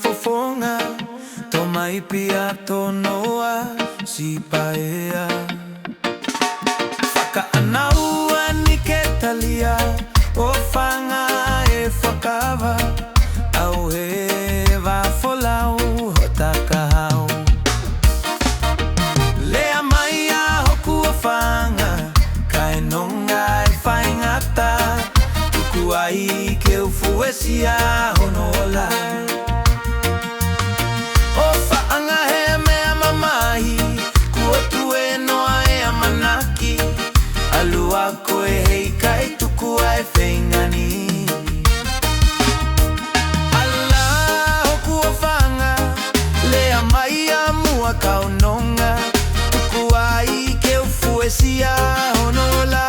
fofonga to mai pia to noa si paea Faka anaua ni ke talia o fanga e whakawa au he wa folau hotaka hau Lea mai a hoku o fanga kai nonga e whaingata tuku ai ke ufuesia honola O whaanga he mea mamahi kua tue noa e amanaki Alua koe hei kai tuku ai whaingani Ala hoku o whaanga Lea mai a mua kaunonga Tuku ai ke ufuesia honola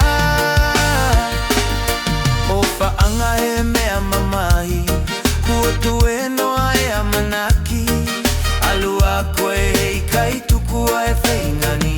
O whaanga he mea mamahi Kua tue noa e amanaki Alua koe hei kai tuku ai whaingani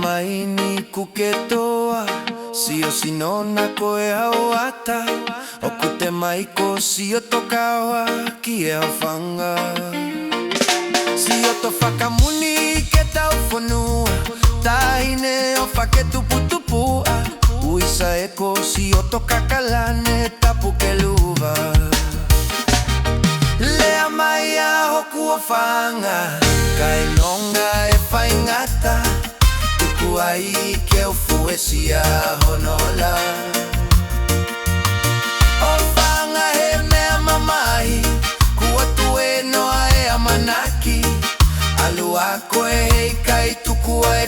Maini kuketoa Sio sinona koe hauata Okute maiko sio tokawa kie hawhanga Sio to whakamuni ke tau whanua Tahine o whake tuputupua Uisa eko sio to kakalane tapu ke luva Lea mai a hoku o whanga Kai nonga e whaingata Ai ke ufuesia honola O whanga he mea mamahi Kua tue noa e amanaki Alua koe hei kai tuku ai